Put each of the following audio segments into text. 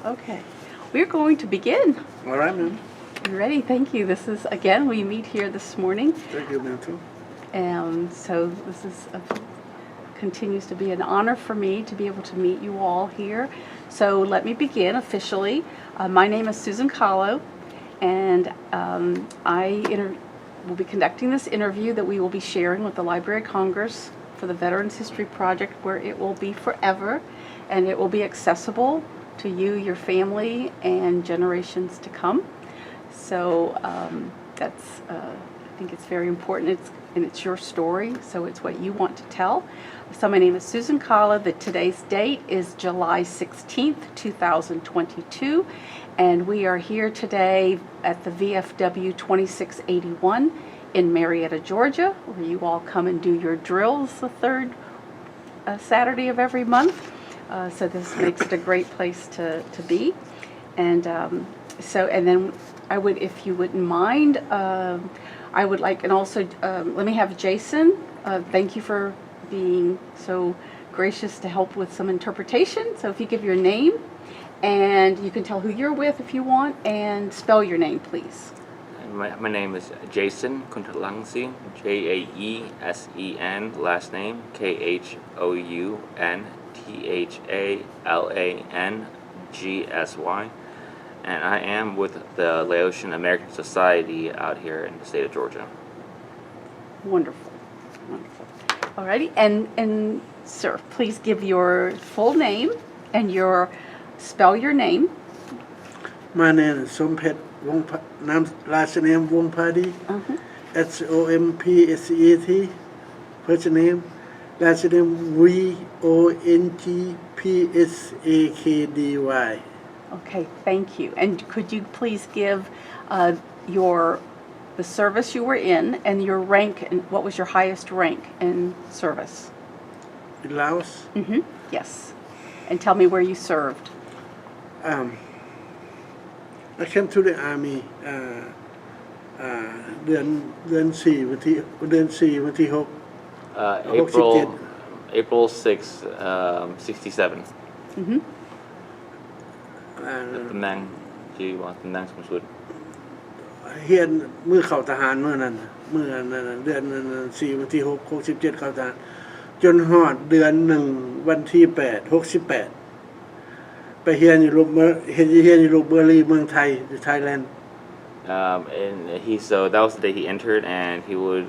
Okay, we're going to begin. All right, ma'am. You ready? Thank you. This is, again, we meet here this morning. Thank you, ma'am, too. And so this is continues to be an honor for me to be able to meet you all here. So let me begin officially. My name is Susan Caolo, and I will be conducting this interview that we will be sharing with the Library of Congress for the Veterans History Project, where it will be forever, and it will be accessible to you, your family, and generations to come. So that's, I think it's very important, and it's your story, so it's what you want to tell. So my name is Susan Caolo. Today's date is July 16th, 2022, and we are here today at the VFW 2681 in Marietta, Georgia, where you all come and do your drills the third Saturday of every month. So this makes it a great place to be. And and then I would, if you wouldn't mind, I would like, and also let me have Jason. Thank you for being so gracious to help with some interpretation. So if you give your name, and you can tell who you're with if you want, and spell your name, please. My name is Jason Kuntalangsi, Jaesen, last name Kounthalansgy, and I am with the Laotian American Society out here in the state of Georgia. Wonderful, wonderful. Alrighty, and sir, please give your full name and spell your name. My name is Somphet Vongphakdy, last name Vonghpakdy, Sompset, first name, last name Vonghpakdy. Okay, thank you. And could you please give the service you were in and your rank, and what was your highest rank in service? In Laos? Mm-hmm. Yes. And tell me where you served. I came to the army เดือน 4 วันที่ April 6, 67. Mm-hmm. ตำแหน่งที่ว่าตำแหน่งสูงสุด เฮียนมือเข้าทหารเมื่อนั้นเดือน 4 วันที่ 67 เข้าทหารจนฮอดเดือน 1 วันที่ 8 68 ไปเฮียนอยู่โรงเรียนเมืองไทย Thailand. And so that was the day he entered, and he would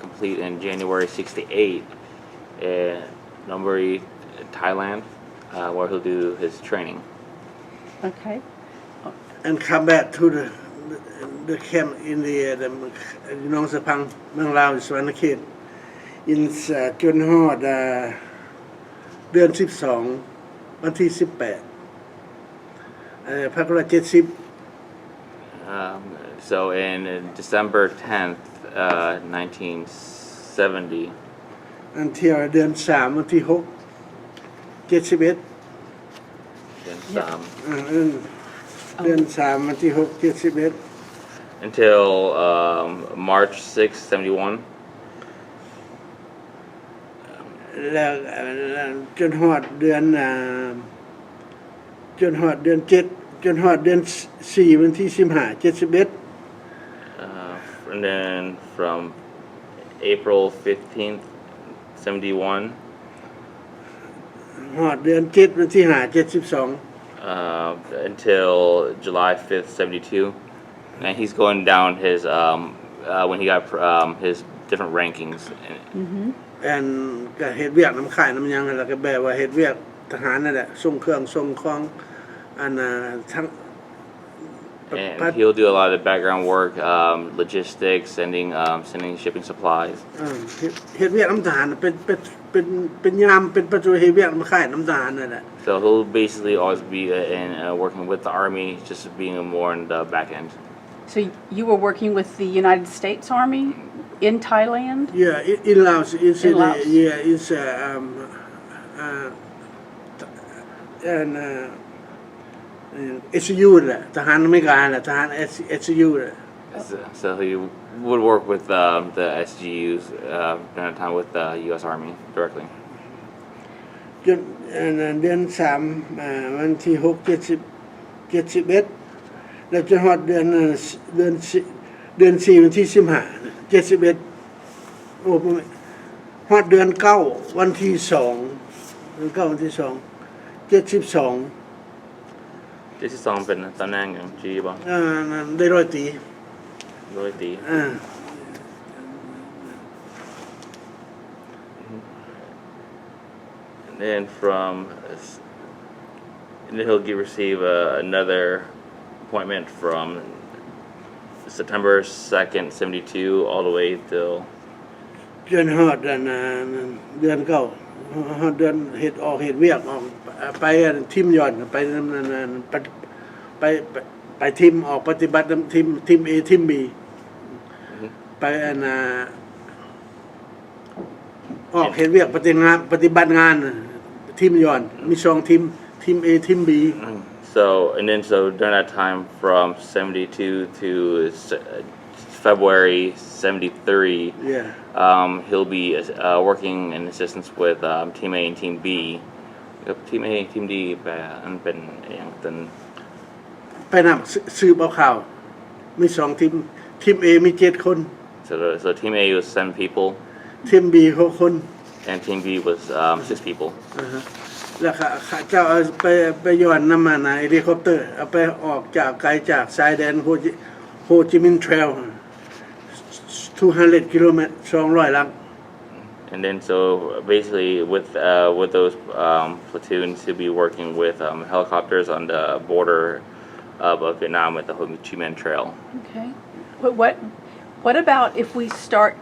complete in January 68 in Namburi, Thailand, where he'll do his training. Okay. And come back to the camp in the Nong Sapang, มืองลาวสวรรณเขต in จนฮอดเดือน 12 วันที่ 18 พรรคละ 70 So in December 10th, 1970, until เดือน 3 วันที่ 6 71 เดือน 3 วันที่ 6 71 until March 6, 71. แล้วจนฮอดเดือน 7 จนฮอดเดือน 4 วันที่ 15 71 And then from April 15th, 71, ฮอดเดือน 7 วันที่ 5 72 until July 5th, 72. And he's going down his, when he got his different rankings. Mm-hmm. ก็เฮ็ดเวียกน้ำค่ายน้ำยังแล้วก็แบบว่าเฮ็ดเวียกทหารนั่นแหละส่งเครื่องส่งของทั้ง And he'll do a lot of background work, logistics, sending shipping supplies. เฮ็ดเวียกน้ำทหารเป็นยามเป็นประตูเฮ็ดเวียกน้ำค่ายน้ำทหารนั่นแหละ So he'll basically always be working with the army, just being more in the back end. So you were working with the United States Army in Thailand? Yeah, in Laos. It's S.G.U แหละทหารอเมริกาแหละทหาร S.G.U แหละ So he would work with the S.G.Us during the time with the U.S. Army directly. จนเดือน 3 วันที่ 6 70 71แล้วจนฮอดเดือน4วันที่15 71โอ้ฮอดเดือน9วันที่2เดือน9วันที่2 72 72เป็นตำแหน่งอย่างจีบ่ ได้ร้อยตี โดยตี And then and then he'll receive another appointment from September 2nd, 72, all the way till จนฮอดเดือน9ฮอดเดือนเฮ็ดเวียกออกไปทีมย้อนไปไปทีมออกปฏิบัติทีม A ทีม B ไปออกเฮ็ดเวียกปฏิบัติงานทีมย้อนมี2ทีม A ทีม B so during that time from 72 to February 73 he'll be working in assistance with Team A and Team B Team A Team D เป็นอย่างเป็นไปนำสืบเอาข่าวมี2ทีม A มี7คน so Team A was 7 people ทีม B 6คน and Team B was 6 people แล้วข้าเจ้าเอาไปย้อนนำมาในเฮลิคอปเตอร์เอาไปออกจากไกลจากชายแดนโฮจิมินห์เทรล200 kilometers 200 ลัก and then so basically with those platoons he'll be working with helicopters on the border of Vietnam with the Ho Chi Minh Trail. Okay. But what about if we start?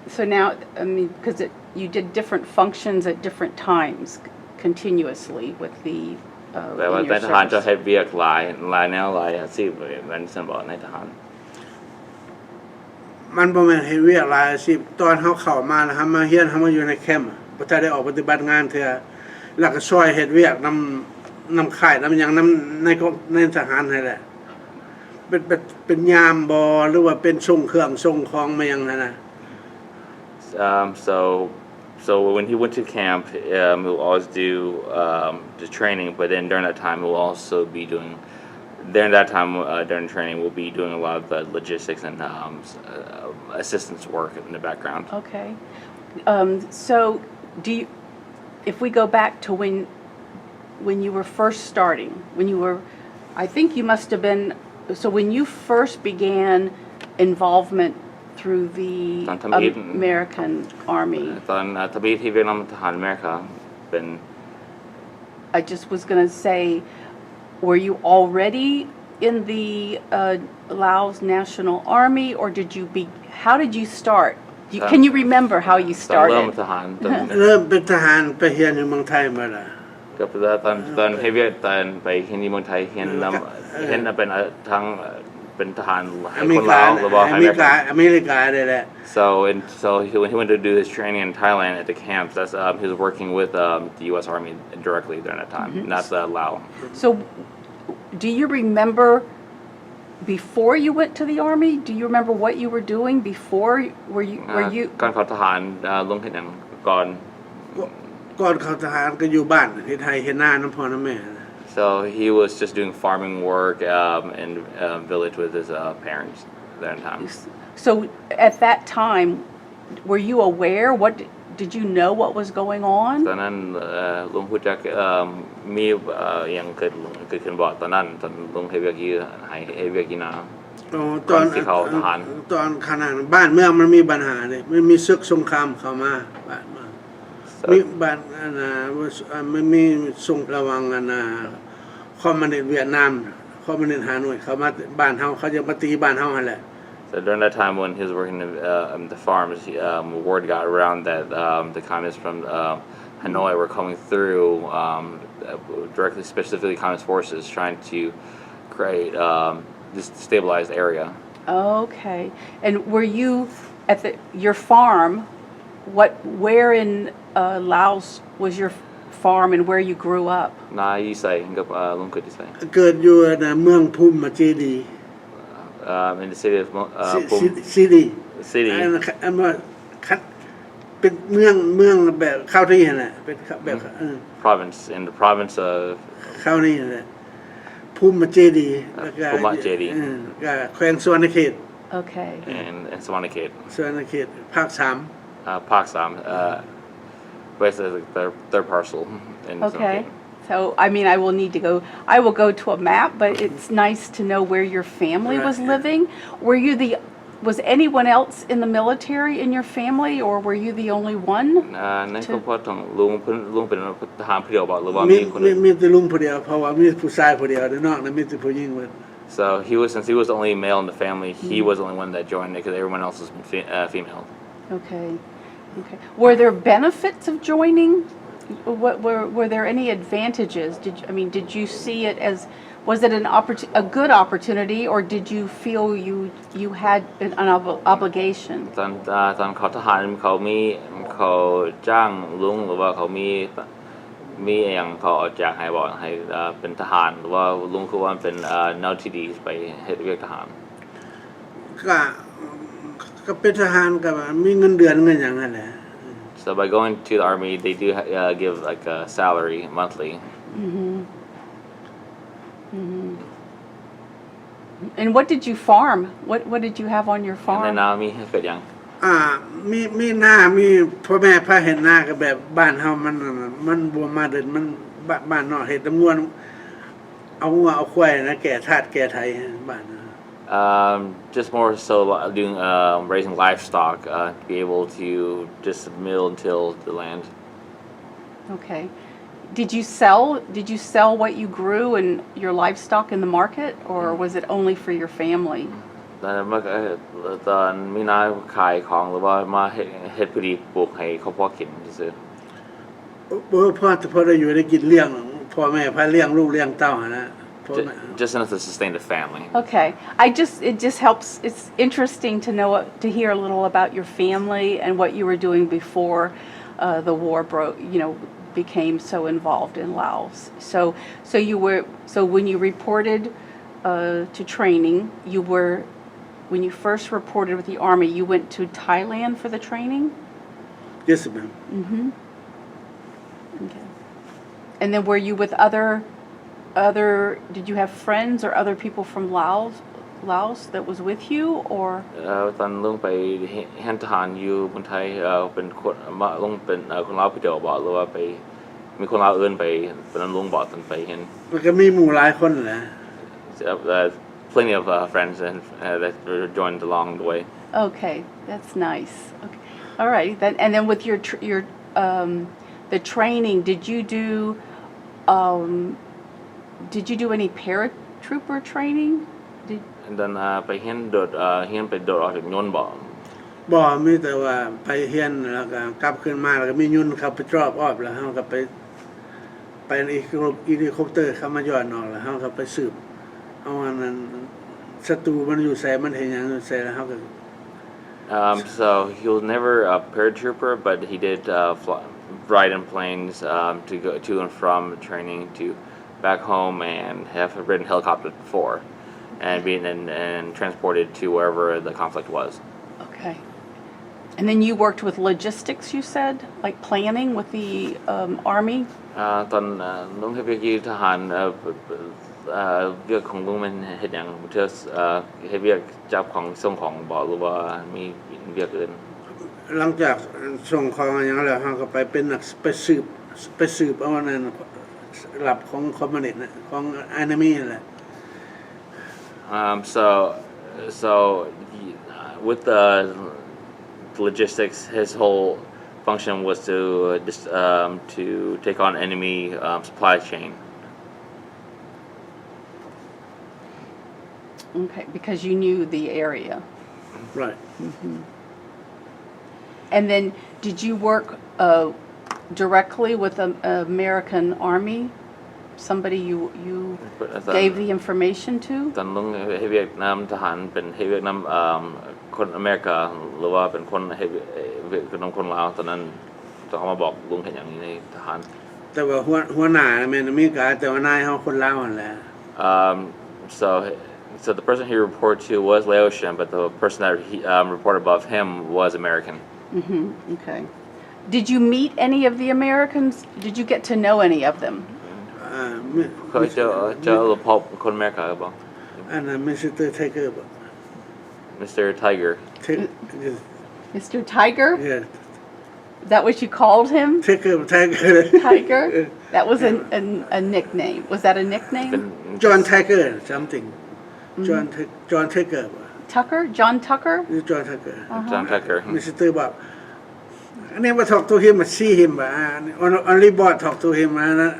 So now, I mean, because you did different functions at different times, continuously with the. แต่ว่าในทหารจะให้เวียกหลายแนวหลายอาชีพมันสมบูรณ์ในทหารมันบ่แม่นให้เวียกหลายอาชีพตอนเฮาเข้ามานะฮะมาเฮียนเฮามาอยู่ในแคมป์บ่ทันได้ออกปฏิบัติงานเทื่อแล้วก็ช่วยเฮ็ดเวียกนำค่ายนำหยังนำในทหารนั่นแหละเป็นยามบ่หรือว่าเป็นส่งเครื่องส่งของมาหยังนั่นน่ะSo when he went to camp, he'll always do the training, but then during that time, he'll also be doing. During that time, during training, we'll be doing a lot of the logistics and assistance work in the background. Okay. So if we go back to when you were first starting, I think you must have been. So when you first began involvement through the American Army. ตอนทบีที่เวียดนามทหารอเมริกาเป็น I just was going to say, were you already in the Laos National Army, or how did you start? Can you remember how you ตอนเริ่ม started? ทหาร เริ่มเป็นทหารไปเรียนอยู่เมืองไทยมาล่ะกับตอนให้เวียดตอนไปเรียนที่เมืองไทยเรียนเป็นทั้งเป็นทหารให้คนลาวหรือว่าอเมริกาได้แหละ so when he went to do his training in Thailand at the camps that's he was working with the U.S. Army directly during that time not the Lao So do you remember before you went to the army, do you remember what you were doing before? Were you ก่อนเข้าทหารลงเห็นอย่างก่อนเข้าทหารก็อยู่บ้านที่ไทยเฮ็ดนาน้ำพ่อน้ำแม่ So he was just doing farming work in village with his parents that time. So at that time, were you aware? Did you know what was going on? ตอนนั้นลุงพูดจักมีอย่างเกิดขึ้นบ่ตอนนั้นตอนลุงให้เวียกนาตอนที่เขาทหารตอนขณะบ้านเมืองมันมีปัญหาเลยมันมีศึกสงครามเข้ามามีบ้านมันมีสงระวังคอมมิวนิสต์เวียดนามคอมมิวนิสต์ฮานอยเขามาบ้านเฮาเขาจะมาตีบ้านเฮาหั่นแหละ So during that time when he was working in the farms, word got around that the communists from Hanoi were coming through, directly, specifically communist forces, trying to create this stabilized area. Okay. And were you at your farm? Where in Laos was your farm and where you grew up? นายยี่ไซกับลุงเกิดยี่ไซเกิดอยู่ในเมืองภูมิเจดีin the city of city เป็นเมืองแบบเข้าที่นั่นแหละเป็นแบบprovince in the province of เข้านี่นั่นแหละผ ภูมิเจดีย์แล้วก็ ภูมิเจดีย์ ก็แขวงสุวรรณเขต Okay. and Swanakit. สุวรรณเขตภาค3 Paksam, basically their parcel. In Okay. Swanakit. So, I mean, I will go to a map, but it's nice to know where your family was Right. living. Was anyone else in the military in your family, or were you the only one? นั่นก็เพราะของลุงเป็นทหารเพียวบอกหรือว่า มี มีคนอื่น มีแต่ลุงผู้เดียวเพราะว่ามีผู้ชายผู้เดียวแต่นอกนั้นมีแต่ผู้หญิงหมด So since he was the only male in the family, he was the only one that joined it because everyone else was female. Okay. Okay. Were there benefits of joining? Were there any advantages? Did you see it as, was it a good opportunity, or did you feel you had an obligation? ตอนเขาทหารเขาจ้างลุงหรือว่าเขามีอย่างเขาจ้างให้บอกให้เป็นทหารหรือว่าลุงคือว่าเป็นแนวที่ดีไปเฮ็ดเวียกทหาร ก็เป็นทหารกับมีเงินเดือนเงินอย่างนั้นแหละ So by going to the army, they do give like a salary monthly. And what did you farm? What did you have on your And farm? then มีให้เกิดยัง มีหน้ามีพ่อแม่พาเห็นหน้าก็แบบบ้านเฮามันบ่มาเดินมันบ้านนอกเฮ็ดตำงวนเอางัวเอาควายนะแก่ทาสแก่ไทยบ้าน Just more so doing raising livestock to be able to just mill and till the land. Okay. Did you sell what you grew and your livestock in the market, or was it only for your family? ตอนมีนาขายของหรือว่ามาเฮ็ดพอดีปลูกให้ครอบครัวกินซื่อ พ่อได้อยู่ได้กินเลี้ยงพ่อแม่พาเลี้ยงลูกเลี้ยงเต้านะพ่อแม่ just enough to sustain the family. Okay. It just helps. It's interesting to know to hear a little about your family and what you were doing before the war became so involved in Laos. So when you reported to training, when you first reported with the army, you went to Thailand for the training? Yes ma'am. Okay. And then were you with did you have friends or other people from Laos that was with you, or? ตอนลุงไปเฮ็ดทหารอยู่เมืองไทยเป็นคนลุงเป็นคนลาวผู้เดียวบอกหรือว่าไปมีคนลาวอื่นไปเป็นลุงบอกตอนไปเห็น มันก็มีหมู่หลายคนแหละ plenty of friends that joined along the way. Okay, that's nice. Okay. All right. And then with your the training, did you do any paratrooper training? And then ไปเฮียนโดดออกจากยนต์บ่ บ่มีแต่ว่าไปเฮียนแล้วก็กลับขึ้นมาแล้วก็มียุ่นขับไปรอบแล้วเฮาก็ไปอีกเฮลิคอปเตอร์เข้ามาย้อนออกแล้วเฮาก็ไปสืบเอาอันนั้นศัตรูมันอยู่ไสมันเฮ็ดหยังอยู่ไสแล้วเฮาก็ So he was never a paratrooper, but he did ride in planes to go to and from training to back home, and have ridden helicopter before, and being and transported to wherever the conflict was. Okay. And then you worked with logistics, you said, like planning with the army? ตอนลุงเฮ็ดเวียกอยู่ทหารเวียกของลุงมันเฮ็ดหยังเทื่อเฮ็ดเวียกจับของส่งของบ่หรือว่ามีเวียกอื่น หลังจากส่งของอย่างแล้วเฮาก็ไปเป็นนักไปสืบเอาอันนั้นหลับของคอมมิวนิสต์นะของ enemy นั่นแหละ So with the logistics, his whole function was to take on enemy supply chain. Okay, because you knew the area. Right. And then did you work directly with the American Army? Somebody you gave the information to? ตอนลุงเฮ็ดเวียกนำทหารเป็นเฮ็ดเวียกนำคนอเมริกาหรือว่าเป็นคนเฮ็ดเวียกนำคนลาวตอนนั้นจะเอามาบอกลุงเห็นอย่างนี้ในทหาร แต่ว่าหัวหน้าแม่นอเมริกาแต่ว่านายเฮาคนลาวนั่นแหละ So the person he reported to was Laotian, but the person that he reported above him was American. Okay. Did you meet any of the Americans? Did you get to know any of them? เคยเจอพบคนอเมริกาหรือเปล่า อันนั้นมิสเตอร์ไทเกอร์ป่ะ Mr. Tiger Mr. Tiger? yeah Is that what you called him? ไทเกอร์ Tiger? That was a nickname. Was that a เป็น nickname? จอห์นไทเกอร์ something จอห์นไทเกอร์ป่ะ Tucker? John Tucker? หรือจอห์นไทเกอร์ John Tucker มิสเตอร์บอกอันนี้มา talk to him มา see him ป่ะ only board talk to him นะ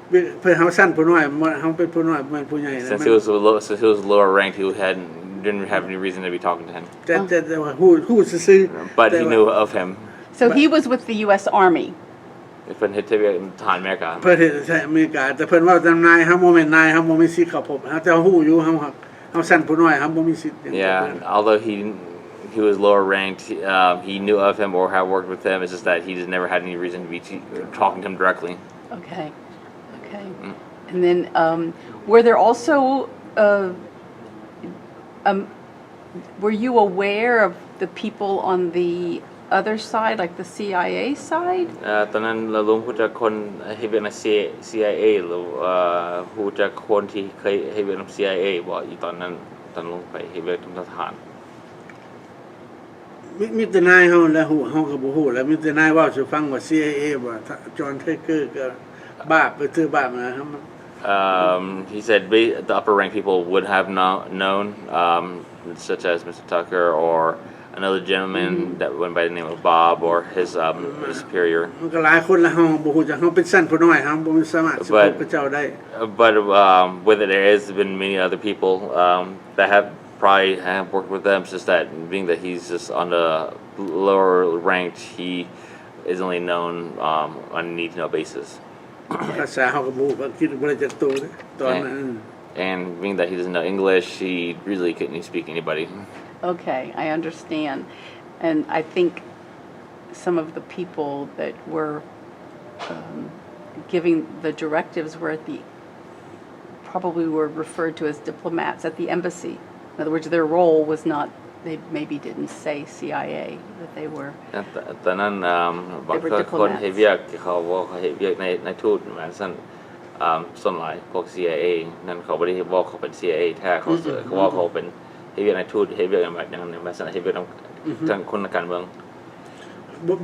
เพื่อเฮาสั้นผู้น้อยเฮาเป็นผู้น้อยเป็นผู้ใหญ่นะ since he was lower ranked he didn't have any reason to be talking to him แต่ว่าฮู้ซื่อ but he knew of him So he was with the U.S. Army. เป็นทหารอเมริกา ประเทศอเมริกาแต่เพิ่นเว้าตามนายเฮาบ่แม่นนายเฮาบ่มีสิทธิ์เข้าพบแต่เฮาฮู้อยู่เฮาสั้นผู้น้อยเฮาบ่มีสิทธิ์ Yeah, although he was lower ranked, he knew of him or had worked with him. It's just that he just never had any reason to be talking to him directly. Okay. And then were there also were you aware of the people on the other side, like the CIA side? ตอนนั้นเราลงผู้จักคนให้เวียดนาม CIA หรือผู้จักคนที่เคยให้เวียดนาม CIA บอกอีตอนนั้นตอนลงไปให้เวียดนามทหาร มีแต่นายเฮาแล้วฮู้เฮาก็บ่ฮู้แล้วมีแต่นายเว้าสู่ฟังว่า CIA ว่าจอห์นไทเกอร์ก็บ้าไปซื้อบาปนะครับ He said the upper rank people would have known, such as Mr. Tucker or another gentleman that went by the name of Bob or his superior. มันก็หลายคนแล้วเฮาบ่ฮู้จักเฮาเป็นสั้นผู้น้อยเฮาบ่สามารถสิพบกับเจ้าได้ But with it, there has been many other people that have probably worked with them. It's just that being that he's just on the lower ranked, he is only known on a need-to-know basis. ภาษาเฮาก็บ่ฮู้ว่าคิดบ่ได้จักตัวตอนนั้น And being that he doesn't know English, he really couldn't speak to anybody. Okay, I understand. And I think some of the people that were giving the directives were probably were referred to as diplomats at the embassy. In other words, their role was not, they maybe didn't say CIA, that they were ตอนนั้นบางคนให้เวียกเขาบอกให้เวียกในทูตมาสั้นส่วนหลายพวก CIA นั่นเขาไม่ได้บอกเขาเป็น CIA แท้เขาว่าเขาเป็นให้เวียกในทูตให้เวียกแบบอย่างในมาสั้นให้เวียกทางคนการเมือง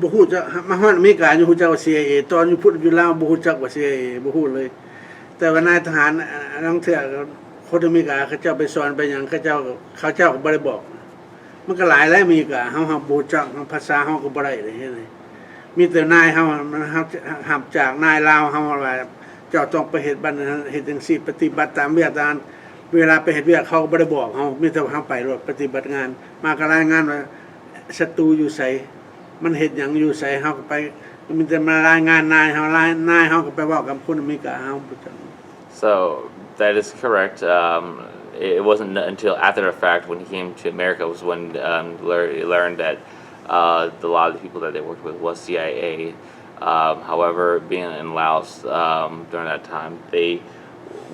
บ่ฮู้จักมาฮอดอเมริกาอยู่ฮู้จักว่า CIA ตอนอยู่พุทธอยู่ลาวบ่ฮู้จักว่า CIA บ่ฮู้เลยแต่ว่านายทหารลางเทื่อคนอเมริกาเขาเจ้าไปสอนไปหยังเขาเจ้าก็บ่ได้บอกมันก็หลายแล้วอเมริกาเฮาบ่จักภาษาเฮาก็บ่ได้เลยเฮ็ดเลยมีแต่นายเฮามันหับจากนายลาวเฮาว่าเจ้าต้องไปเฮ็ดบัดนั้นเฮ็ดจังซี่ปฏิบัติตามเวียดนามเวลาไปเฮ็ดเวียกเขาก็บ่ได้บอกเฮามีแต่เฮาไปรถปฏิบัติงานมาก็รายงานว่าศัตรูอยู่ไสมันเฮ็ดหยังอยู่ไสเฮาก็ไปมีแต่มารายงานนายเฮาก็ไปเว้ากับคนอเมริกาเฮาบ่จัก So that is correct. It wasn't until after the fact when he came to America was when he learned that a lot of the people that they worked with was CIA. However, being in Laos during that time, they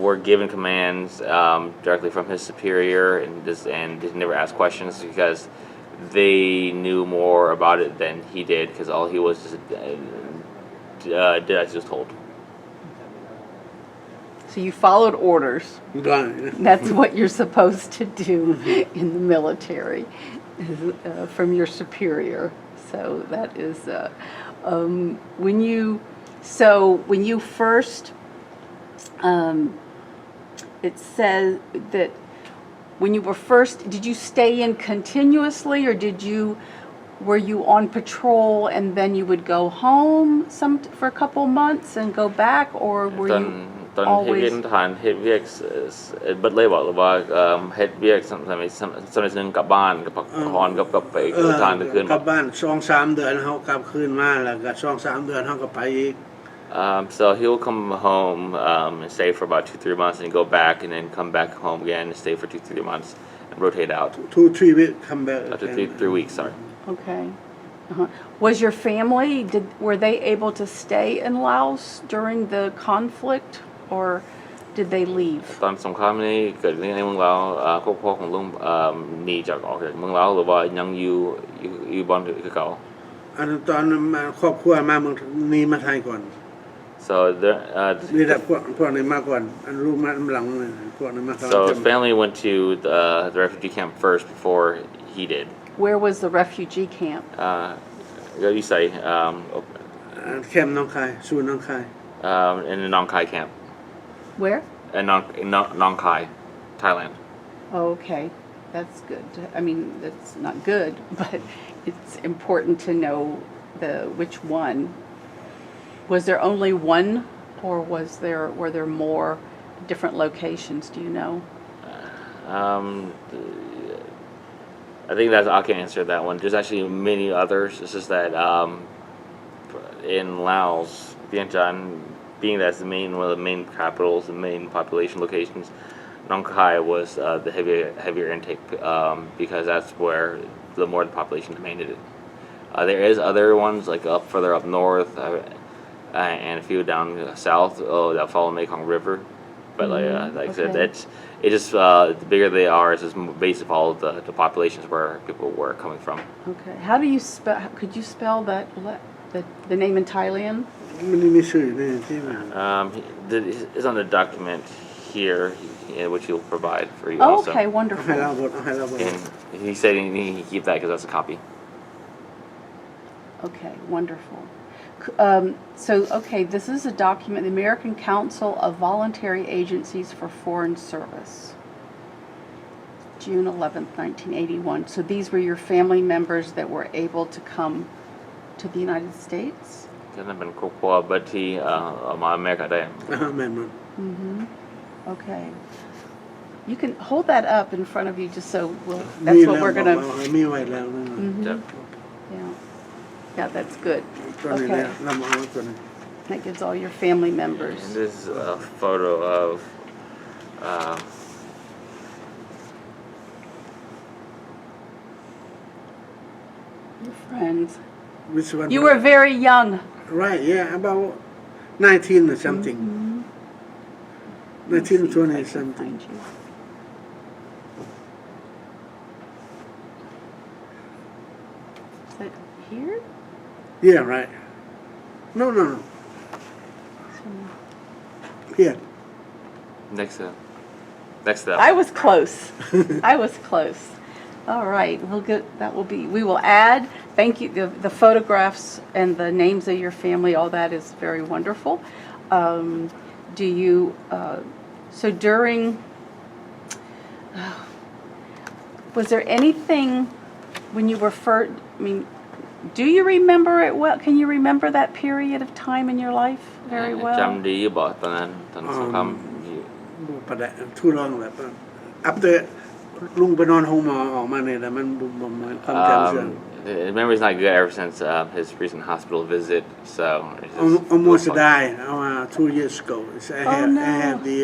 were given commands directly from his superior and they never asked questions because they knew more about it than he did because all he was just did as he was told. So you followed orders. That's what you're supposed to do in the military from your superior. So that is when you first it says that when you were first, did you stay in continuously or were you on patrol and then you would go home for a couple months and go back or were youตอนเฮ็ดทหารเฮ็ดเวียกเบิดเลยบอกว่าเฮ็ดเวียกสมัยนึงกลับบ้านกับฮอนกับไปทางคืนกลับบ้าน 2-3 เดือนเฮากลับคืนมาแล้วก็ 2-3 เดือนเฮาก็ไปอีก So he'll come home and stay for about 2-3 months and go back and then come back home again and stay for 2-3 months and rotate out 2-3 weeks come back after 3 weeks sorry Okay. Was your family were they able to stay in Laos during the conflict or did they leave ตอนสงครามนี้เกิดในเมืองลาวครอบครัวของลุงหนีจากออกจากเมืองลาวหรือว่ายังอยู่บ้านคือเก่า อันตอนครอบครัวมาเมืองหนีมาไทยก่อน So there, นี่แหละพวกนี้มาก่อนอันรู้มาหลังเลยพวกนี้มาก่อน so his family went to the refugee camp first before he did. Where was the refugee camp? You say แคมป์หน้องคายศูนย์หน้องคาย in the Nong Khai camp. Where? In Nong Khai, Thailand. Oh, okay, that's good. I mean, that's not good, but it's important to know which one. Was there only one, or were there more different locations? Do you know? I think I can answer that one. There's actually many others. It's just that in Laos, Vientiane, being that's one of the main capitals, the main population locations, Nong Khai was the heavier intake because that's where the more the population demanded it. There is other ones like further up north and a few down south that follow the Mekong River. But like I said, it just the bigger they are, it's just based off all the populations where people were coming from. Okay. How do you spell? Could you spell the name in Thailand? มันมีชื่อนี่ที่มัน It's on the document here, which he'll provide for you Oh, also. okay, ให้ wonderful. เราบทให้เราบท And he said he can keep that because that's a copy. Okay, wonderful. So, okay, this is a document, the American Council of Voluntary Agencies for Foreign Service, June 11th, 1981. So these were your family members that were able to come to the United States? ก็นั่นเป็นครอบครัวบัตที่มาอเมริกาได้ แม่นมัน Okay. You can hold that up in front of you just so มี that's what แล้ว we're บอก going ว่า to... มีไว้แล้วนะ Yeah, that's good. ตัวนี้แหละ Okay, เรามาเอาตัวนี้ that gives all your family members. And this is a photo of Your friends. which one You were very young. right yeah about 19 or something 19 or 20 something Find you. Is that here? yeah right no here next up. I was close. I was close. All right, we'll get that. We will add. Thank you. The photographs and the names of your family. All that is very wonderful. Do you? So during. Was there anything when you were first? I mean, do you remember it well? Can you remember that period of time in your life very well? จำดีบอกตอนนั้นตอนสงคราม ประเดี๋ยวtoo long แล้ว after ลุงไปนอนห้องหมอออกมาเนี่ยแล้วมันบ่เหมือนความจำเสื่อม His memory's not good ever since his recent hospital visit, so it's just- almost died 2 years ago no. I had the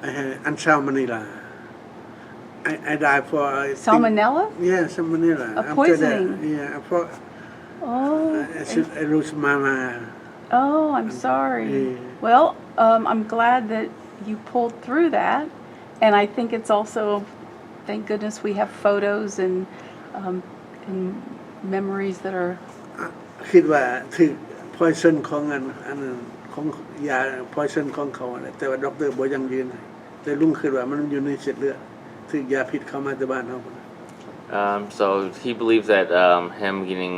I had salmonella I died for I think- Salmonella? yeah salmonella A After poisoning. that, yeah for Oh. I lose my Oh, I'm sorry. Yeah. Well, I'm glad that you pulled through that, and I think it's also, thank goodness we have photos and memories that are. คิดว่าถึก poison ของอันนั้นของยา poison ของเขาอะไรแต่ว่าด็อกเตอร์บ่ยังยืนให้แต่ลุงคิดว่ามันอยู่ในเส้นเลือดถึกยาพิษเข้ามาแต่บ้านเฮา So he believes that him getting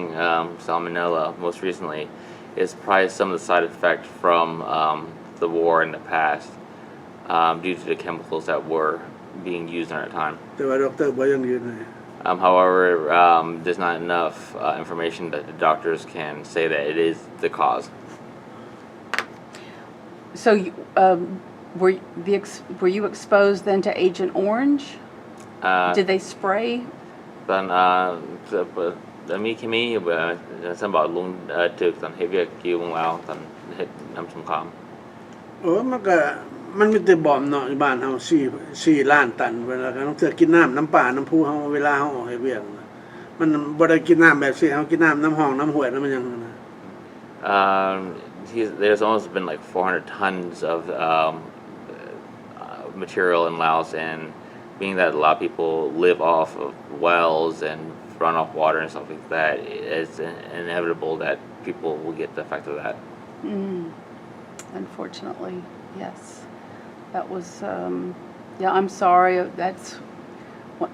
salmonella most recently is probably some of the side effect from the war in the past due to the chemicals that were being used during that time. แต่ว่าด็อกเตอร์บ่ยังยืนให้ However, there's not enough information that the doctors can say that it is the cause. So, were you exposed then to Agent Orange? Did they spray? ตอนมีเคมีฉันบอกลุงถึกตอนเฮฟเวียกิวของเราตอนเฮ็ดน้ำสงคราม มันมีแต่บอมเนาะในบ้านเฮา4ล้านตันเวลาต้องเทื่อกินน้ำป่าน้ำพุเฮาเวลาเฮาออกให้เวียงมันบ่ได้กินน้ำแบบสิเฮากินน้ำห้องน้ำห้วยน้ำมันยังนะ There's almost been like 400 tons of material in Laos, and being that a lot of people live off of wells and runoff water and stuff like that, it's inevitable that people will get the effect of that. unfortunately, yes. That was, yeah, I'm sorry. That's, what,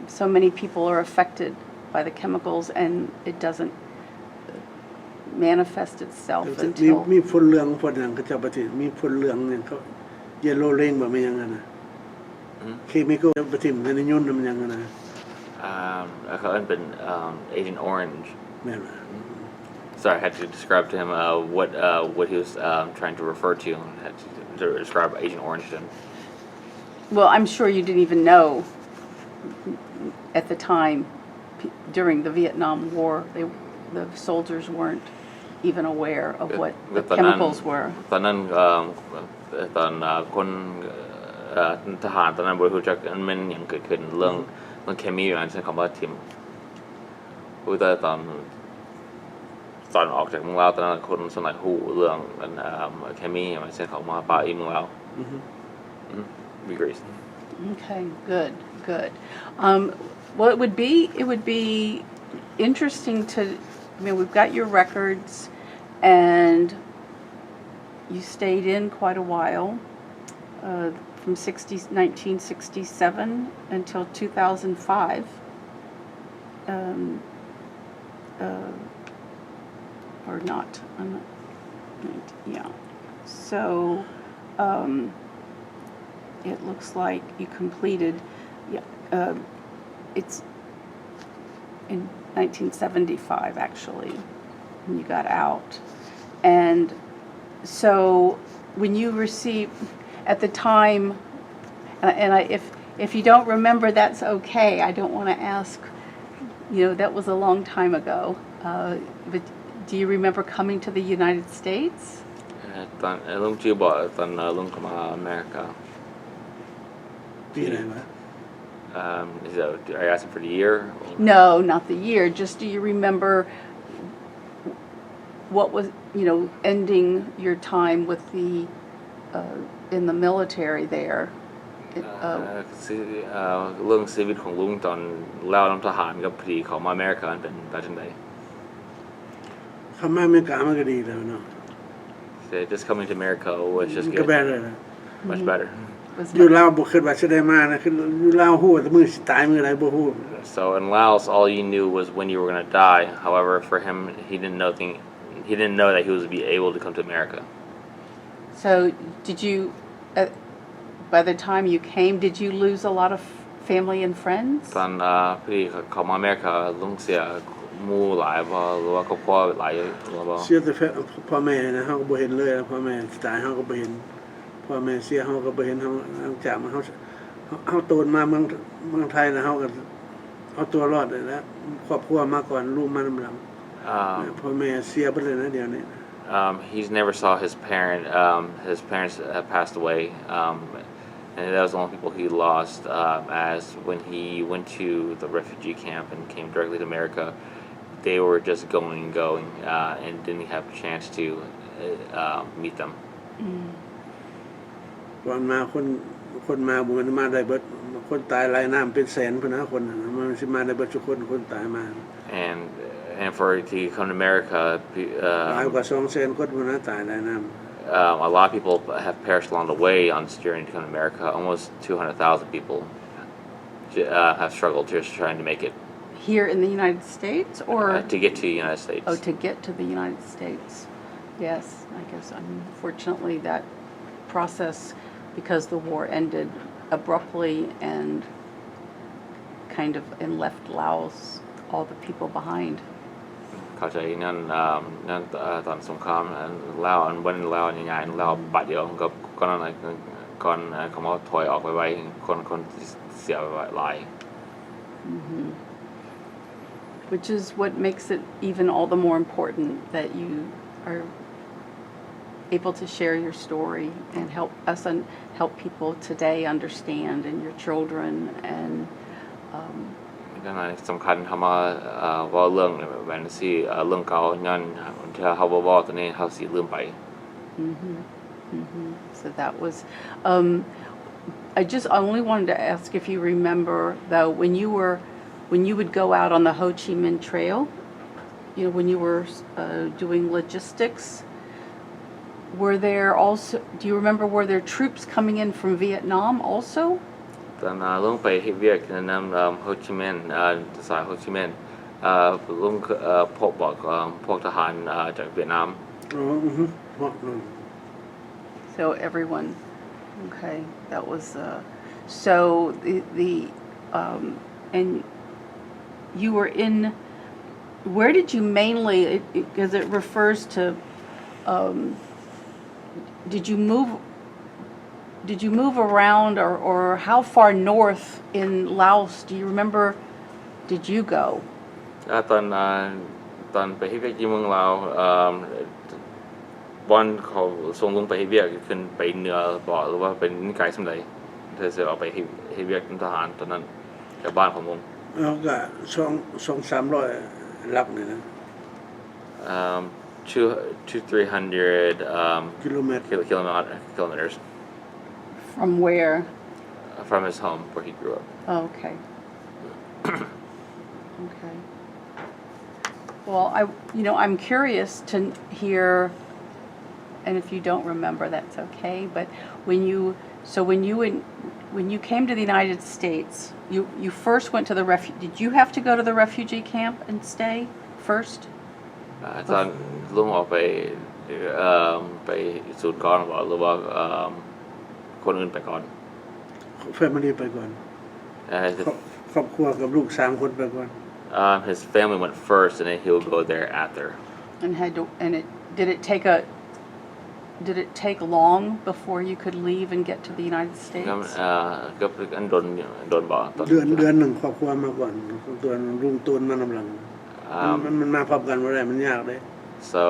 so many people are affected by the chemicals, and it doesn't manifest itself มี until. มีฝุ่นเหลืองฝุ่นหยังก็จะประเทศมีฝุ่นเหลืองเนี่ยเขาเยลโลเลนบ่แม่นหยังนะเคมีก็ประเทศในยุ่นมันหยังนะ เขาเป็น Agent Orange แม่นบ่ sorry I had to describe to him what he was trying to refer to I had to describe Agent Orange to him Well, I'm sure you didn't even know at the time during the Vietnam War. The soldiers weren't even aware of what the chemicals were. ตอนนั้นตอนคนทหารตอนนั้นบริหูจักมันอย่างเกิดขึ้นเรื่องเคมีอยู่นั้นใช้คำว่าทิมแต่ตอนออกจากเมืองลาวตอนนั้นคนสมัยหูเรื่องเคมีมันใช้คำว่าปาอีเมืองลาวwe agree Okay, good. Well, it would be interesting to. I mean, we've got your records, and you stayed in quite a while, from 1967 until 2005. Or not. I'm not. Yeah. So. It looks like you completed, it's in 1975 actually, when you got out. And so when you received, at the time, and if you don't remember, that's okay. I don't want to ask, that was a long time ago. But do you remember coming to the United States? ตอนลุงชื่อบอกตอนลุงเข้ามาอเมริกา ปีไหนวะ Are you asking for the year? No, not the year. Just do you remember what was, ending your time with the in the military there? เรื่องชีวิตของลุงตอนเล่าน้ำทหารกับพอดีเขามาอเมริกาเป็นแบบไหน เข้ามาอเมริกามันก็ดีแล้วเนาะ Just coming to America was just ก็ good แบ่เลยนะ much betterอยู่ลาวบ่คิดว่าสิได้มานะคืออยู่ลาวฮู้แต่มื้อสิตายมื้อใดบ่ฮู้ So in Laos all you knew was when you were going to die however for him he didn't know that he was be able to come to America So did you, by the time you came, did you lose a lot of family and friends? ตอนพอดีเขามาอเมริกาลุงเสียหมู่หลายบ่หรือว่าครอบครัวหลายหรือบ่ เสียแต่พ่อแม่นะเฮาก็บ่เห็นเลยพ่อแม่สิตายเฮาก็บ่เห็นพ่อแม่เสียเฮาก็บ่เห็นเฮาจากมาเฮาโตมาเมืองไทยนะเฮาก็เอาตัวรอดได้แล้วครอบครัวมาก่อนลูกมานำหลังพ่อแม่เสียไปเลยนะเดี๋ยวนี้ He's never saw his his parents have passed away and that was the only people he lost as when he went to the refugee camp and came directly to America they were just going and didn't have a chance to meet them ก่อนมาคนมาบ่มันมาได้เบิดคนตายหลายน้ำเป็นแสนพุ่นนะคนมันสิมาได้เบิดทุกคนตายมา and for to come to America หลายกว่า 200,000 คนพุ่นนะตายหลายน้ำ a lot of people have perished along the way on this journey to come to America almost 200,000 people have struggled just trying to make it Here in the United States or to get to the United States to get to the United States. Yes, I guess unfortunately that process because the war ended abruptly and kind of and left Laos all the people behind. เข้าใจนั่นตอนสงครามลาววันลาวใหญ่ๆลาวบาดเดียวก็นั่นก่อนเขามาถอยออกไปไว้คนเสียหลาย Which is what makes it even all the more important that you are able to share your story and help us and help people today understand and your children and ดังนั้นสำคัญทำมาว่าเรื่องแบบนี้สิเรื่องเก่าย้อนที่เขาบอกตอนนี้เขาสิลืมไป So that was I only wanted to ask if you remember though when you would go out on the Ho Chi Minh Trail when you were doing logistics were there also, do you remember, were there troops coming in from Vietnam also? ตอนลุงไปเฮ็ดเวียกในนำโฮจิมินห์สายโฮจิมินห์ลุงพบบอกพวกทหารจากเวียดนาม อ๋ออือฮึเหมาะนั่น So everyone, okay, that was, so the and you were in, where did you mainly, because it refers to, did you move around or how far north in Laos, do you remember, did you go? ตอนไปเฮ็ดเวียกที่เมืองลาวบอนเขาส่งลุงไปเฮ็ดเวียกขึ้นไปเหนือบ่หรือว่าเป็นไกลสำใดเธอจะเอาไปเฮ็ดเวียกทหารตอนนั้นจากบ้านของลุง แล้วก็200-300ลักนี่นะ 200-300 กิโลเมตร kilometers From where? from his home where he grew up. Oh, okay. Okay. Well, I'm curious to hear, and if you don't remember, that's okay. But when you came to the United States, you first went to the did you have to go to the refugee camp and stay first? ตอนลุงออกไปศูนย์ก่อนหรือว่าคนอื่นไปก่อน family ไปก่อน ครอบครัวกับลูก3คนไปก่อน his family went first and then he'll go there after. And did it take long before you could leave and get to the United States? ก็อันโดนบ่ตอน เดือนหนึ่งครอบครัวมาก่อนตัวลุงตูนมานำหลังมันมาพร้อมกันบ่ได้มันยากเลย So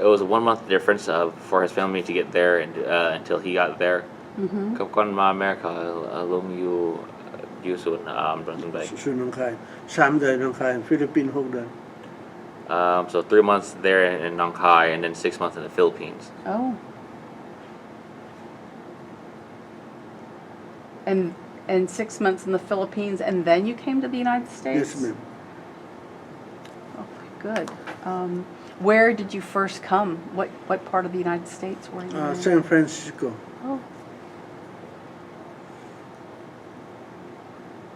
it was a 1 month difference for his family to get there and until he got there. กับก่อนมาอเมริกาลุงอยู่ศูนย์ดอนสุนได ศูนย์หนองคาย3 เดือนหนองคายฟิลิปปินส์6 เดือน So 3 months there in Nong Khai and then 6 months in the Philippines. Oh. And 6 months in the Philippines, and then you came to the United States? Yes, ma'am. Okay, good. Where did you first come? What part of the United States were you in? San Francisco. Oh.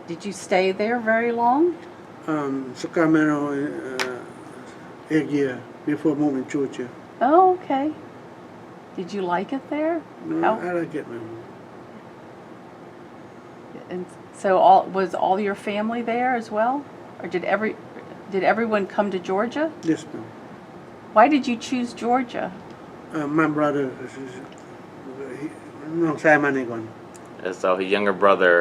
Did you stay there very long? Sacramento 8 years before moving to Georgia. Oh, okay. Did you like it there? No, I like it, ma'am. And so was all your family there as well? Or did everyone come to Georgia? Yes, ma'am. Why did you choose Georgia? My brother น้องชายมานี่ก่อน And so his younger brother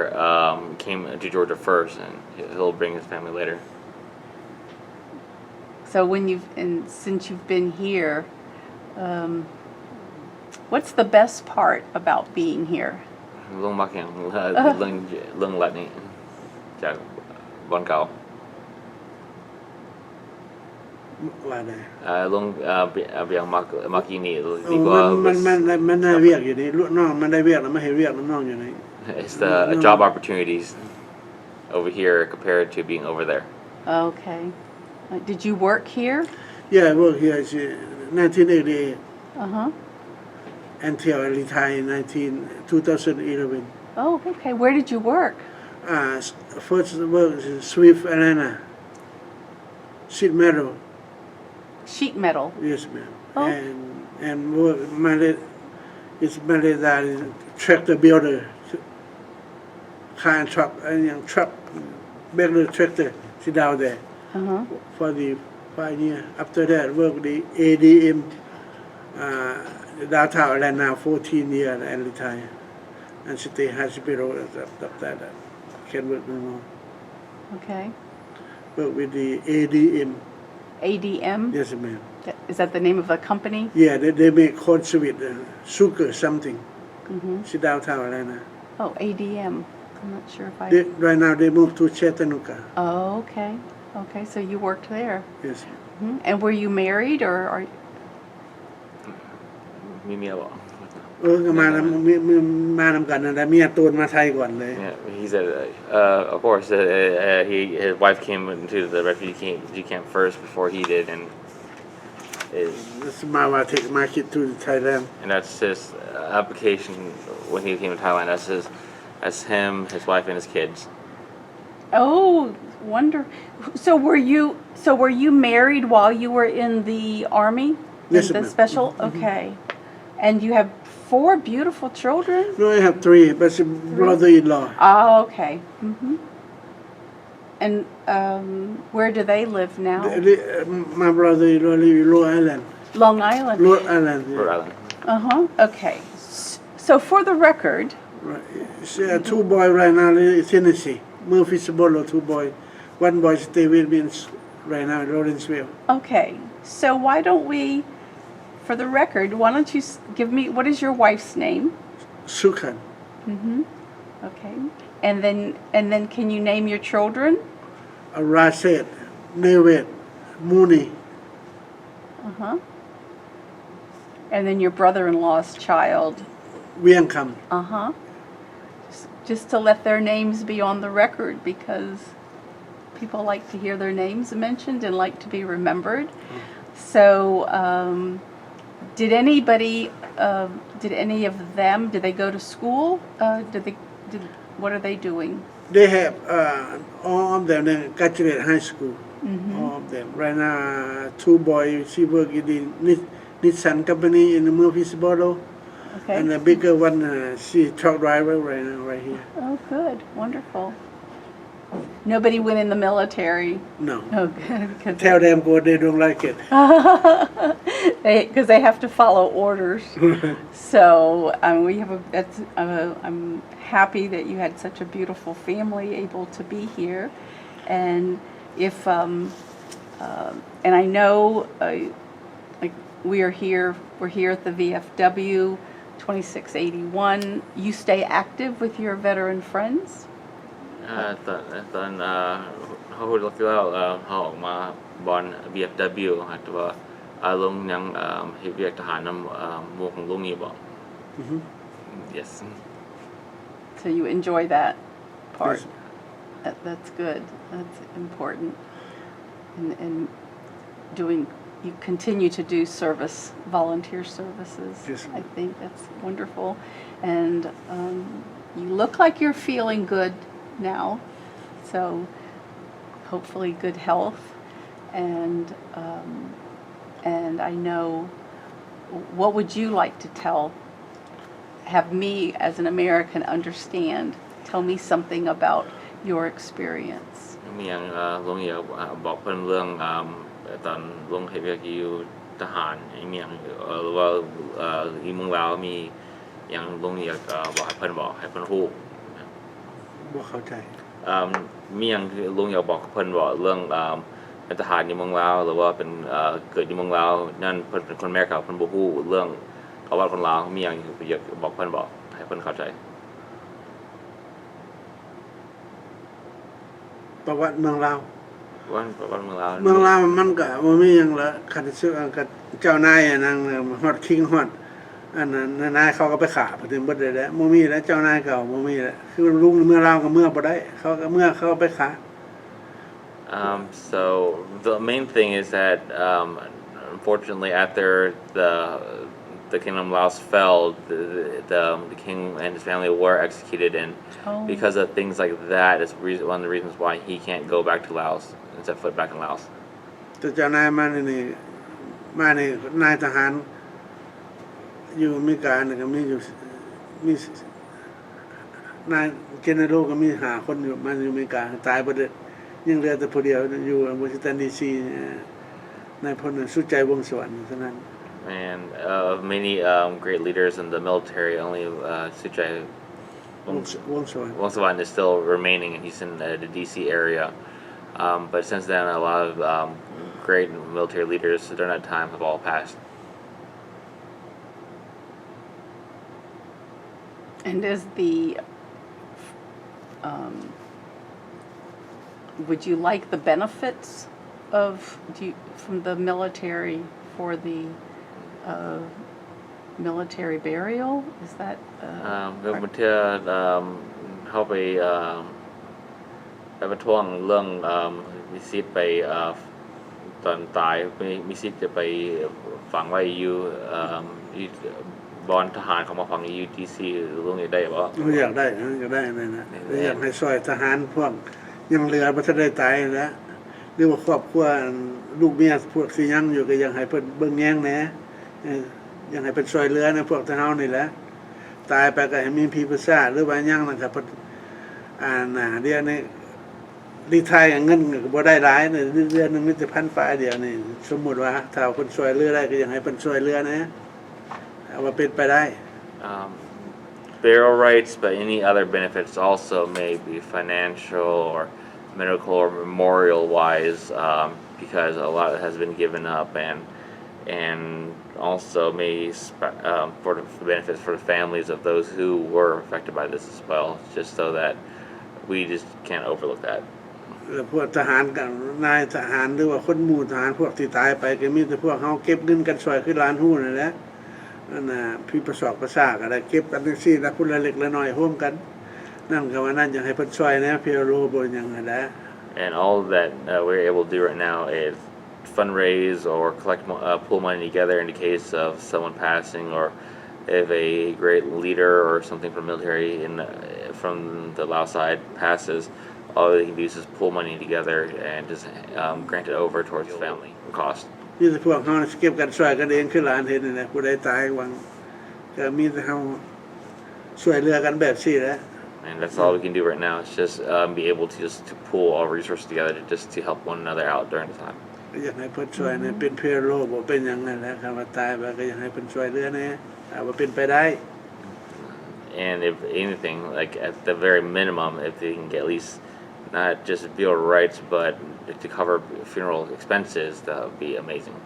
came to Georgia first and he'll bring his family later. So since you've been here, what's the best part about being here? ลุงมักอย่างเรื่องรัฐนี้จากบอนเก่า ว่าได้ ลุงเบียงมักอีนี่ดีกว่า มันได้เวียกอยู่นี่ลูกน้องมันได้เวียกแล้วไม่ให้เวียกน้องอยู่นี่ It's the job opportunities over here compared to being over there. Okay. Did you work here? Yeah, I work here in 1988 Uh-huh. until I retired in 2011. Oh, okay. Where did you work? First work is Swift Atlanta. Sheet metal. Sheet metal. Yes, ma'am. Oh. And work Marietta tractor builder. Car and truck and truck builder tractor. Sit down there Uh-huh. for the 5 years. After that, work the ADM downtown Atlanta 14 years and retire. And stay hospital after that. Can't work no more. Okay. Work with the ADM. ADM? Yes, ma'am. Is that the name of a company? Yeah, they make corn sweet, sugar something. Mm-hmm. Sit downtown Atlanta. Oh, ADM. I'm not sure if I... Right now they moved to Chattanooga. Oh, okay. Okay, so you worked there. Yes. Mm-hmm. And were you married or are... มีเมียบอก ก็มานำกันนะเมียตูนมาไทยก่อนเลย Yeah, he said, of course, his wife came into the refugee camp first before he did, and is, take my kid to Thailand. and that's his application when he came to Thailand. That's him, his wife, and his kids. Oh, so were you married while you were in the army? Yes, In the ma'am. special? Okay. And you have 4 beautiful children? No, I have 3, but it's brother-in-law. Oh, okay. And where do they live now? My brother-in-law live in Rhode Island. Long Island. Rhode Island. Yeah. Rhode Island. Okay. So for the record, Right. So, 2 boys right now in Tennessee. Murfreesboro, 2 boys. 1 boy stay with me right now in Lawrenceville. okay. So why don't we, for the record, why don't you give me, what is your wife's name? Sukhan. Okay. And then can you name your children? Raset, Neved, Mooney. And then your brother-in-law's child. Vienkam. Just to let their names be on the record, because people like to hear their names mentioned and like to be remembered. So, did any of them, did they go to school? What are they doing? They have all of them they graduate high school. All of them. Right now, 2 boys, she work in the Nissan company in Murfreesboro. Okay. And the bigger one, she truck driver right now, right here. Oh, good. Wonderful. Nobody went in the military. No. Oh, good. Because Tell them go, they don't like it. they have to follow orders. So I'm happy that you had such a beautiful family able to be here, and if and I know like we're here at the VFW 2681. You stay active with your veteran friends. ตอนเขาพูดแล้วเขาออกมาบอล VFW แต่ว่าลงยังเฮฟวี่ทหารนำหมวกของลุงนี่บอก yes So you enjoy that part. Yes. That's good. That's important. And you continue to do volunteer services. Yes. I think that's wonderful. And you look like you're feeling good now. So hopefully good health. And I know, what would you like to have me as an American understand? Tell me something about your experience. มีอย่างลุงอยากบอกเพิ่นเรื่องตอนลุงเฮฟวี่อยู่ทหารมีอย่างหรือว่าอีเมืองลาวมีอย่างลุงอยากบอกให้เพิ่นฮู้ บ่เข้าใจ มีอย่างลุงอยากบอกเพิ่นบอกเรื่องเป็นทหารในเมืองลาวหรือว่าเป็นเกิดในเมืองลาวนั่นเพิ่นเป็นคนแม่เขาเพิ่นบ่ฮู้เรื่องประวัติคนลาวมีอย่างอยากบอกเพิ่นบอกให้เพิ่นเข้าใจ ประวัติเมืองลาว ประวัติเมืองลาว เมืองลาวมันก็บ่มีหยังละคันซื้อกับเจ้านายอันนั้นฮอดคิงฮอดอันนั้นนายเขาก็ไปฆ่าเพิ่นเบิดเลยแหละบ่มีแล้วเจ้านายเก่าบ่มีแล้วคือลุงเมืองลาวก็เมืองบ่ได้เขาก็เมืองเขาไปฆ่า So the main thing is that unfortunately after the kingdom of Laos fell, the king and his family were executed, and because of things like that is one of the reasons why he can't go back to Laos and set foot back in Laos. แต่เจ้านายมานี่นายทหารอยู่อเมริกานี่ก็มีนายเจเนอเรลก็มี5คนอยู่มาอยู่อเมริกาตายเบิดเลยยังเหลือแต่ผู้เดียวอยู่วอชิงตันดีซีนายพลสุใจวงศ์สวรรค์เท่านั้น And many great leaders in the military, only Suchai Vongsavan is still remaining, and he's in the DC area. But since then, a lot of great military leaders during that time have all passed. And is would you like the benefits from the military for the military burial? Is that ก็เมื่อเข้าไปประท้วงเรื่องมีสิทธิ์ไป ตอนตายมีสิทธิ์จะไปฝังไว้อยู่บอนทหารเขามาฝังอยู่ที่ซีหรือตรงนี้ได้บ่ อยากได้นั่นนะอยากให้ซอยทหารพวกยังเหลือบ่ทันได้ตายแล้วหรือว่าครอบครัวลูกเมียพวกสิยังอยู่ก็อยากให้เพิ่นเบิ่งแยงแหน่อยากให้เพิ่นช่วยเหลือนะพวกทหารนี่แหละตายไปก็ให้มีพี่ประสาหรือว่ายังนั่นก็เพิ่นเดี๋ยวนี้รีไทร์เงินก็บ่ได้หลายนี่เดือนนึงมีแต่1,000ฝ่ายเดียวนี่สมมุติว่าถ้าเพิ่นช่วยเหลือได้ก็อยากให้เพิ่นช่วยเหลือนะเอาว่าเป็นไปได้ burial rights, but any other benefits also may be financial or medical or memorial wise, because a lot has been given up, and also may for the benefits for the families of those who were affected by this as well, just so that we just can't overlook that. แล้วพวกทหารกับนายทหารหรือว่าคนหมู่ทหารพวกที่ตายไปก็มีแต่พวกเฮาเก็บเงินกันช่วยคือล้านฮู้นั่นแหละนั่นน่ะพี่ประสอบประสาก็ได้เก็บกันจังซี่ละคนละเล็กละน้อยร่วมกันนั่นก็ว่านั่นอยากให้เพิ่นช่วยนะพี่รู้บ่หยังนั่นแหละ And all that we're able to do right now is fundraise or collect pull money together in the case of someone passing, or if a great leader or something from military from the Laos side passes. All they can do is just pull money together and just grant it over towards family cost. มีแต่พวกเฮาเก็บกันช่วยกันเองคือหลานเห็นนี่แหละผู้ใดตายหวังก็มีแต่เฮาช่วยเหลือกันแบบนี้แหละ And that's all we can do right now. It's just be able to pull all resources together to help one another out during the time. อยากให้เพิ่นช่วยเนี่ยเป็นเพื่อโลกบ่เป็นหยังนั่นแหละคำว่าตายไปก็อยากให้เพิ่นช่วยเหลือแน่ว่าเป็นไปได้ And if anything, like at the very minimum, if they can get at least not just bill rights, but to cover funeral expenses, that would be amazing.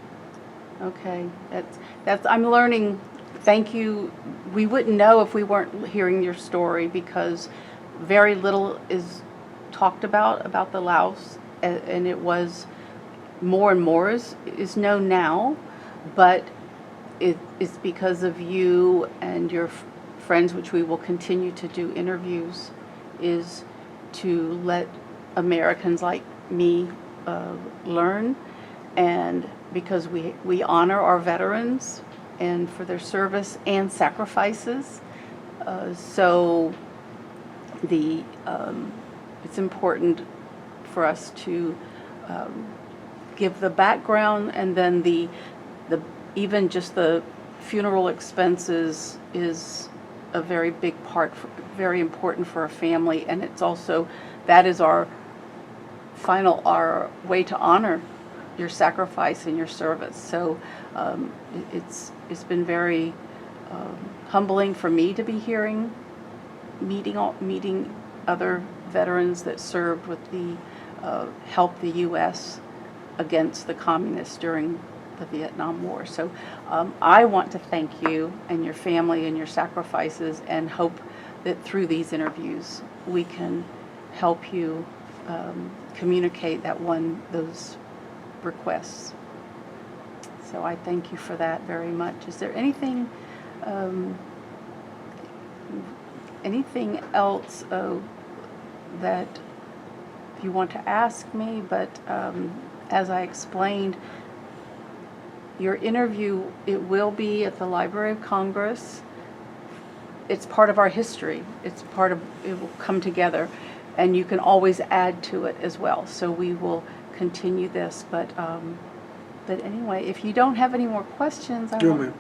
Okay, that's I'm learning. Thank you. We wouldn't know if we weren't hearing your story, because very little is talked about the Laos, and it was more and more is known now, but it's because of you and your friends, which we will continue to do interviews, is to let Americans like me learn, and because we honor our veterans and for their service and sacrifices, so it's important for us to give the background, and then the even just the funeral expenses is a very big part, very important for a family, and it's also that is our way to honor your sacrifice and your service. So it's been very humbling for me to be meeting other veterans that served with helped the U.S. against the communists during the Vietnam War. So I want to thank you and your family and your sacrifices, and hope that through these interviews we can help you communicate those requests. So I thank you for that very much. Is there anything else that you want to ask me? But as I explained, your interview, it will be at the Library of Congress. It's part of our history. It will come together, and you can always add to it as well. So we will continue this, but anyway, if you don't have any more questions, no,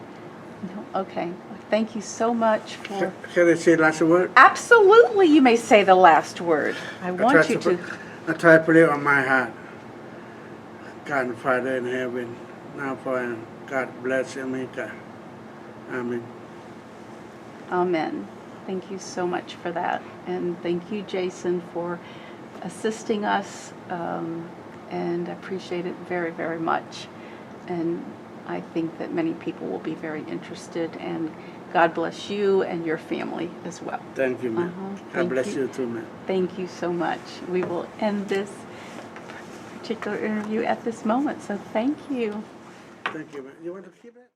okay. Thank you so much for. Can I say last word? Absolutely, you may say the last word. I want you to. I try to put it on my heart. God, Father in heaven, now for God bless America. Amen. Amen. Thank you so much for that, and thank you, Jason, for assisting us, and I appreciate it very, very much. And I think that many people will be very interested, and God bless you and your family as well. Thank you, man. God bless you too, man. Thank you so much. We will end this particular interview at this moment, so thank you. Thank you, man. You want to keep it?